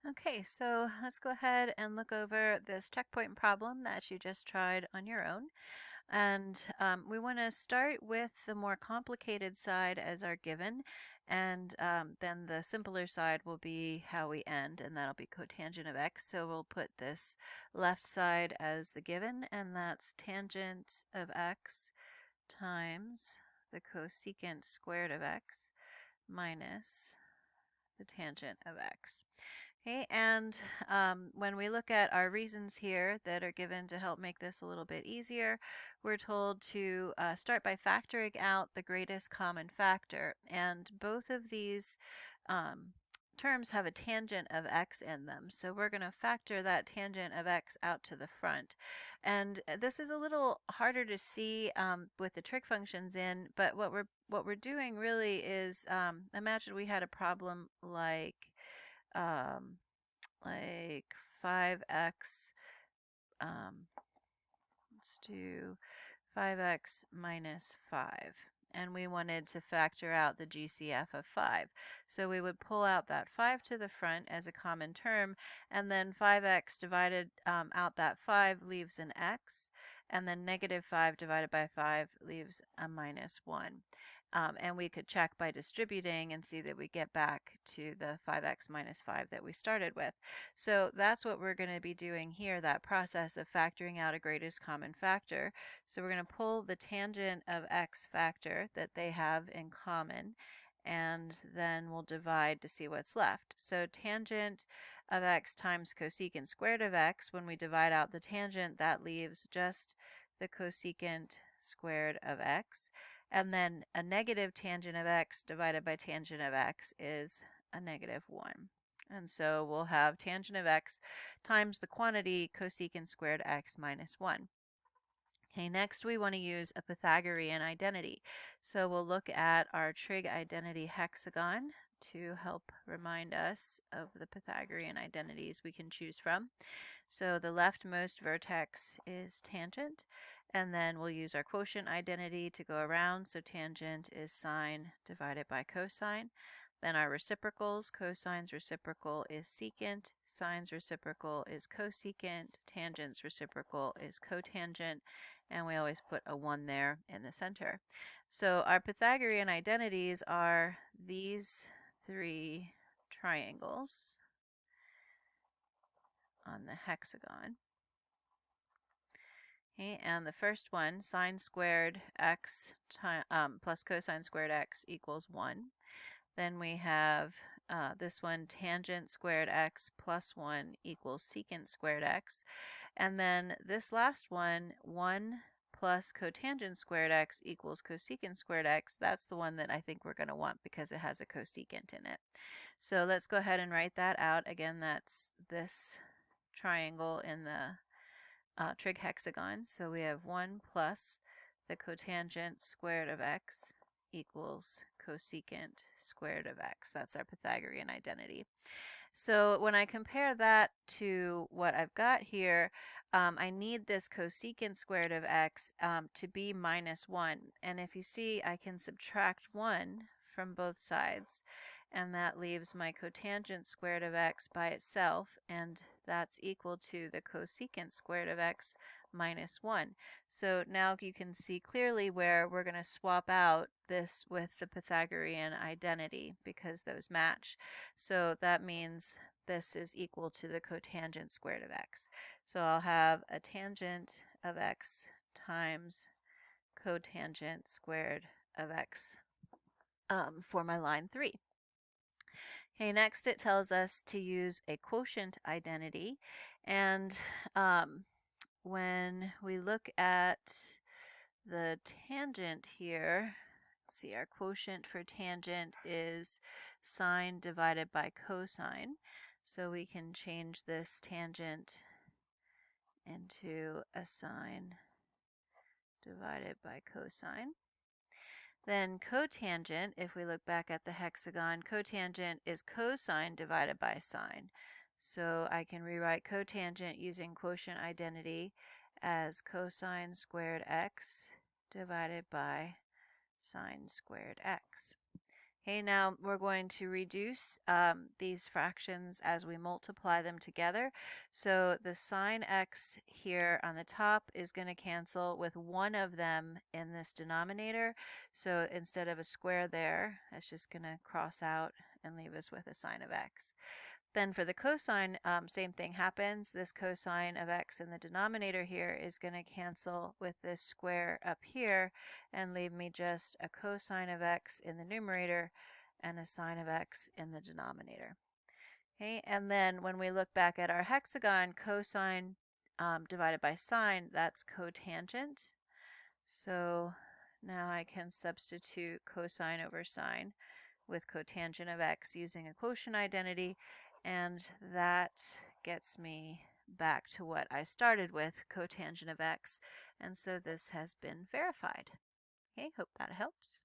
Okay, so let's go ahead and look over this checkpoint problem that you just tried on your own. And we want to start with the more complicated side as our given, and then the simpler side will be how we end, and that'll be cotangent of x. So we'll put this left side as the given, and that's tangent of x times the cosecant squared of x minus the tangent of x. Okay, and when we look at our reasons here that are given to help make this a little bit easier, we're told to start by factoring out the greatest common factor. And both of these terms have a tangent of x in them. So we're going to factor that tangent of x out to the front. And this is a little harder to see with the trig functions in, but what we're doing really is imagine we had a problem um, like 5x, let's do 5x minus 5. And we wanted to factor out the GCF of 5. So we would pull out that 5 to the front as a common term, and then 5x divided out that 5 leaves an x, and then negative 5 divided by 5 leaves a minus 1. And we could check by distributing and see that we get back to the 5x minus 5 that we started with. So that's what we're going to be doing here, that process of factoring out a greatest common factor. So we're going to pull the tangent of x factor that they have in common, and then we'll divide to see what's left. So tangent of x times cosecant squared of x, when we divide out the tangent, that leaves just the cosecant squared of x. And then a negative tangent of x divided by tangent of x is a negative 1. And so we'll have tangent of x times the quantity cosecant squared x minus 1. Okay, next we want to use a Pythagorean identity. So we'll look at our trig identity hexagon to help remind us of the Pythagorean identities we can choose from. So the leftmost vertex is tangent, and then we'll use our quotient identity to go around. So tangent is sine divided by cosine. Then our reciprocals, cosine's reciprocal is secant, sine's reciprocal is cosecant, tangent's reciprocal is cotangent, and we always put a 1 there in the center. So our Pythagorean identities are these three triangles on the hexagon. Okay, and the first one, sine squared x plus cosine squared x equals 1. Then we have this one, tangent squared x plus 1 equals secant squared x. And then this last one, 1 plus cotangent squared x equals cosecant squared x. That's the one that I think we're going to want because it has a cosecant in it. So let's go ahead and write that out. Again, that's this triangle in the trig hexagon. So we have 1 plus the cotangent squared of x equals cosecant squared of x. That's our Pythagorean identity. So when I compare that to what I've got here, I need this cosecant squared of x to be minus 1. And if you see, I can subtract 1 from both sides, and that leaves my cotangent squared of x by itself, and that's equal to the cosecant squared of x minus 1. So now you can see clearly where we're going to swap out this with the Pythagorean identity because those match. So that means this is equal to the cotangent squared of x. So I'll have a tangent of x times cotangent squared of x for my line 3. Okay, next it tells us to use a quotient identity, and when we look at the tangent here, let's see, our quotient for tangent is sine divided by cosine, so we can change this tangent into a sine divided by cosine. Then cotangent, if we look back at the hexagon, cotangent is cosine divided by sine. So I can rewrite cotangent using quotient identity as cosine squared x divided by sine squared x. Okay, now we're going to reduce these fractions as we multiply them together. So the sine x here on the top is going to cancel with one of them in this denominator. So instead of a square there, it's just going to cross out and leave us with a sine of x. Then for the cosine, same thing happens. This cosine of x in the denominator here is going to cancel with this square up here and leave me just a cosine of x in the numerator and a sine of x in the denominator. Okay, and then when we look back at our hexagon, cosine divided by sine, that's cotangent. So now I can substitute cosine over sine with cotangent of x using a quotient identity, and that gets me back to what I started with, cotangent of x, and so this has been verified. Okay, hope that helps.